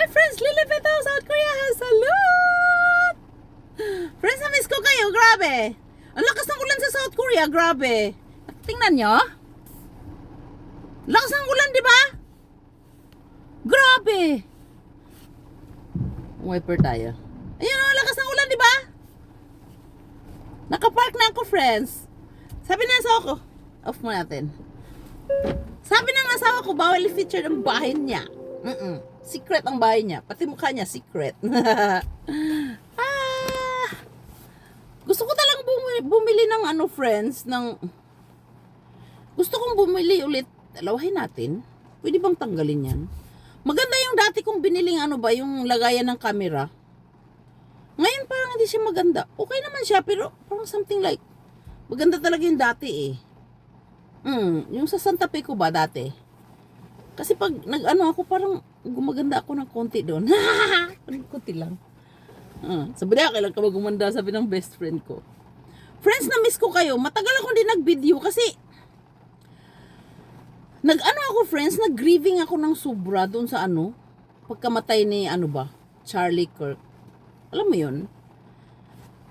Hi friends, Lilipito, South Korea has salute! Friends, na-miss ko kayo, grabe. Ang lakas ng ulan sa South Korea, grabe. Tingnan nyo. Lakas ng ulan, di ba? Grabe. Wiper tayo. Ayun o, lakas ng ulan, di ba? Nakapark na ako, friends. Sabi na asawa ko, off mo natin. Sabi ng asawa ko, bawal i-feature ng bahay niya. Secret ang bahay niya. Pati mukha niya, secret. Gusto ko talang bumili ng ano, friends, ng... Gusto kong bumili ulit. Alawahin natin. Pwede bang tanggalin yan? Maganda yung dati kong biniling ano ba, yung lagayan ng camera. Ngayon parang hindi siya maganda. Okay naman siya, pero parang something like... Maganda talaga yung dati eh. Yung sa Santa Fe ko ba dati? Kasi pag nag-ano ako, parang gumaganda ako ng konti doon. Konti lang. Sabi niya, kailan ka ba gumanda? Sabi ng best friend ko. Friends, na-miss ko kayo. Matagal ako din nag-video kasi nag-ano ako, friends, nag-grieving ako ng sobra doon sa ano, pagkamatay ni ano ba, Charlie Kirk. Alam mo yun?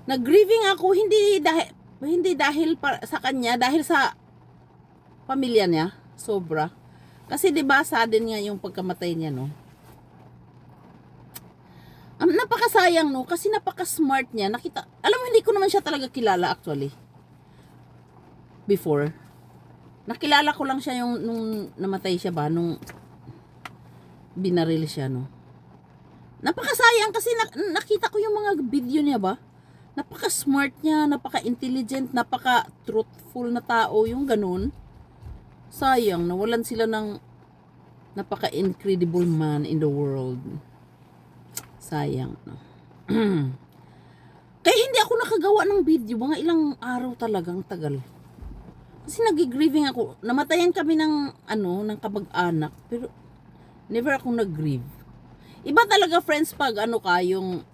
Nag-grieving ako hindi dahil sa kanya, dahil sa pamilya niya, sobra. Kasi 'di ba sadin nga yung pagkamatay niya, no? Napakasayang, no, kasi napaka-smart niya. Nakita, alam mo, hindi ko naman siya talaga kilala actually. Before. Nakilala ko lang siya yung nung namatay siya ba, nung binaril siya, no. Napakasayang kasi nakita ko yung mga video niya ba. Napaka-smart niya, napaka-intelligent, napaka-truthful na tao, yung ganun. Sayang, nawalan sila ng napaka-incredible man in the world. Sayang, no? Kaya hindi ako nakagawa ng video, mga ilang araw talagang tagal. Kasi nag-grieving ako. Namatayan kami ng ng kamag-anak, pero never akong nag-grieve. Iba talaga, friends, pag ano ka, yung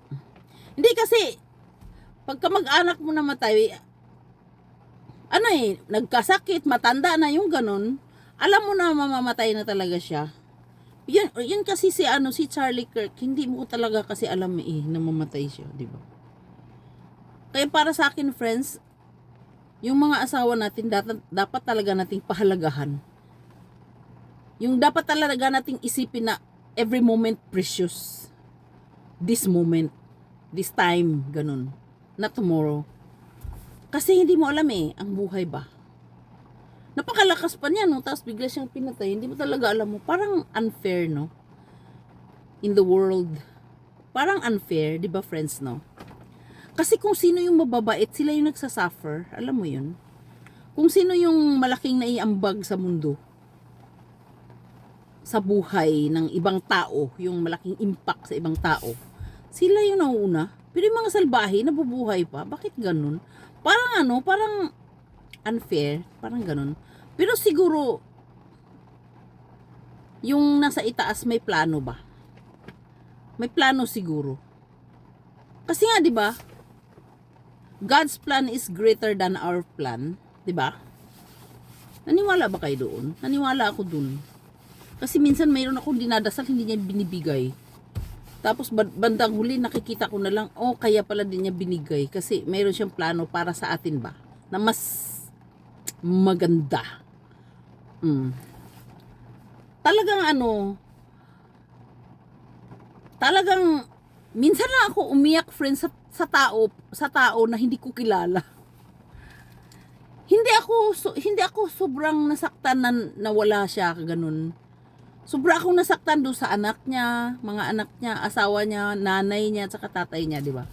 hindi kasi pag kamag-anak mo namatay, nagkasakit, matanda na yung ganun, alam mo na mamamatay na talaga siya. Yun kasi si Charlie Kirk, hindi mo talaga kasi alam na mamatay siya, di ba? Kaya para sa akin, friends, yung mga asawa natin dapat talaga nating pahalagahan. Yung dapat talaga nating isipin na every moment precious. This moment, this time, ganun. Not tomorrow. Kasi hindi mo alam ang buhay ba. Napakalakas pa niya, no? Tapos bigla siyang pinatay. Hindi mo talaga alam mo. Parang unfair, no? In the world. Parang unfair, di ba, friends, no? Kasi kung sino yung mababait, sila yung nagsasuffer. Alam mo yun? Kung sino yung malaking naiambag sa mundo, sa buhay ng ibang tao, yung malaking impact sa ibang tao, sila yung nauuna. Pero yung mga salbahe, nabubuhay pa. Bakit ganun? Parang unfair, parang ganun. Pero siguro, yung nasa itaas may plano ba? May plano siguro. Kasi nga, di ba? God's plan is greater than our plan, di ba? Naniwala ba kayo doon? Naniwala ako doon. Kasi minsan mayroon akong dinadasal, hindi niya binibigay. Tapos bandang huli nakikita ko na lang, kaya pala din niya binigay kasi mayroon siyang plano para sa atin ba na mas maganda. Talagang minsan lang ako umiyak, friends, sa tao na hindi ko kilala. Hindi ako sobrang nasaktan na nawala siya ganun. Sobra akong nasaktan doon sa anak niya, mga anak niya, asawa niya, nanay niya, at saka tatay niya, di ba?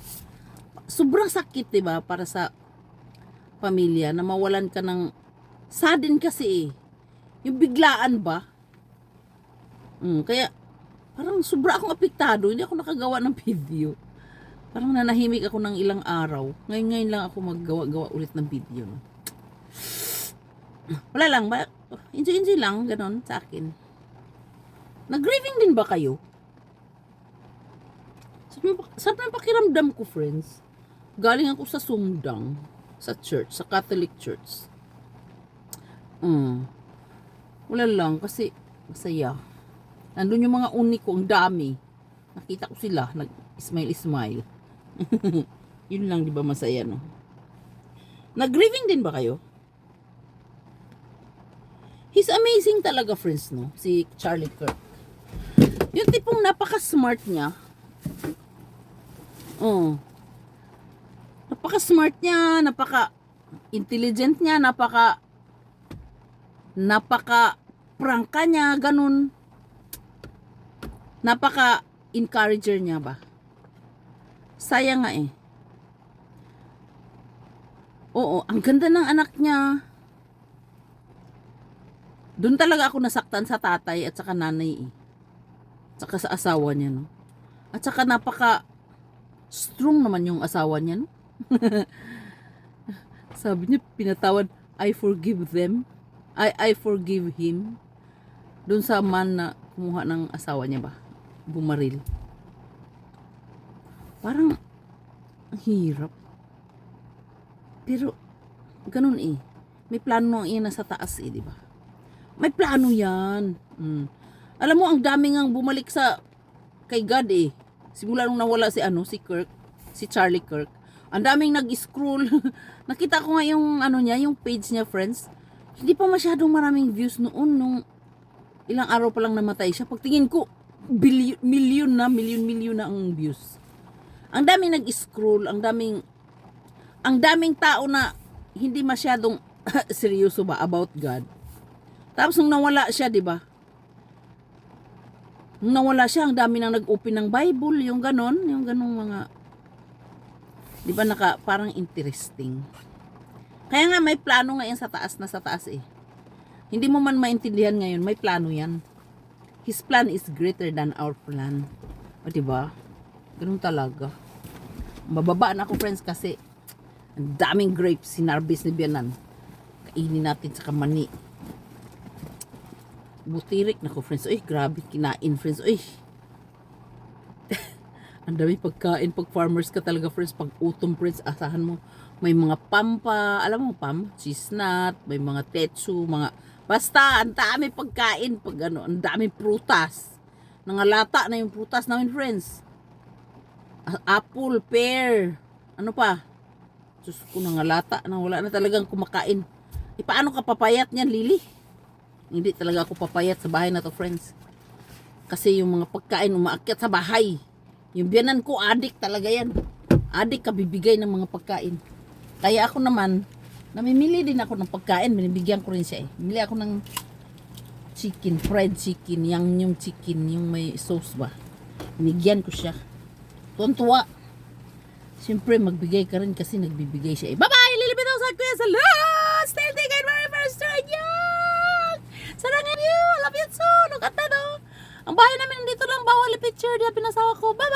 Sobrang sakit, di ba, para sa pamilya na mawalan ka ng sadin kasi yung biglaan ba? Kaya parang sobra akong apektado, hindi ako nakagawa ng video. Parang nanahimik ako ng ilang araw. Ngayon lang ako maggawa-gawa ulit ng video. No? Wala lang, enjoy lang, ganon sa akin. Nag-grieving din ba kayo? Sa pakiramdam ko, friends, galing ako sa Sumdang, sa church, sa Catholic Church. Wala lang, kasi masaya. Nandun yung mga uni ko, ang dami. Nakita ko sila, nag-smile-smile. Yun lang, di ba masaya, no? Nag-grieving din ba kayo? He's amazing talaga, friends, no? Si Charlie Kirk. Yung tipong napaka-smart niya. Oh. Napaka-smart niya, napaka-intelligent niya, napaka-prangka niya, ganun. Napaka-encourager niya ba? Sayang nga eh. Oo, ang ganda ng anak niya. Doon talaga ako nasaktan sa tatay at saka nanay eh. Saka sa asawa niya, no? At saka strong naman yung asawa niya, no? Sabi niya, pinatawad, I forgive them. I forgive him. Doon sa man na kumuha ng asawa niya ba? Bumaril. Parang, ang hirap. Pero, ganun eh. May plano ang ina sa taas eh, di ba? May plano yan. Alam mo, ang daming ang bumalik kay God eh. Simula nung nawala si Kirk, si Charlie Kirk. Ang daming nag-scroll. Nakita ko nga yung yung page niya, friends. Hindi pa masyadong maraming views noon nung ilang araw pa lang namatay siya. Pagtingin ko, million na ang views. Ang daming nag-scroll, ang daming tao na hindi masyadong seryoso ba about God. Tapos nung nawala siya, 'di ba? Nung nawala siya, ang dami nang nag-open ng Bible, yung ganong mga 'di ba parang interesting. Kaya nga may plano nga yan sa taas eh. Hindi mo man maintindihan ngayon, may plano yan. His plan is greater than our plan. O 'di ba? Ganun talaga. Mababa na ako, friends, kasi ang daming grapes sinarbis ni Bianan. Kainin natin sa kamani. Butirik na ko, friends. Uy, grabe kinain, friends. Uy. Ang dami pagkain. Pag farmers ka talaga, friends. Pag utom, friends, asahan mo. May mga pampa. Alam mo, cheese nut. May mga tetsu. Basta, ang dami pagkain. Ang dami prutas. Nangalata na yung prutas namin, friends. Apple, pear. Ano pa? Diyos ko, nangalata. Wala na talagang kumakain. Paano ka papayat niyan, Lily? Hindi talaga ako papayat sa bahay na to, friends. Kasi yung mga pagkain umaakyat sa bahay. Yung biyanan ko, adik talaga yan. Adik kabibigay ng mga pagkain. Kaya ako naman, namimili din ako ng pagkain. Binibigyan ko rin siya eh. Bili ako ng chicken, fried chicken, yung chicken, yung may sauce ba. Binigyan ko siya. Tuwan-tuwa. Siyempre, magbigay ka rin kasi nagbibigay siya eh. Bye-bye! Lilipit ako sa Kuya Salud! Still thinking very first time yan! Sarangin you! I love you too! Look at that, oh! Ang bahay namin dito lang, bawal i-picture. Diya pinasawa ko. Bye-bye!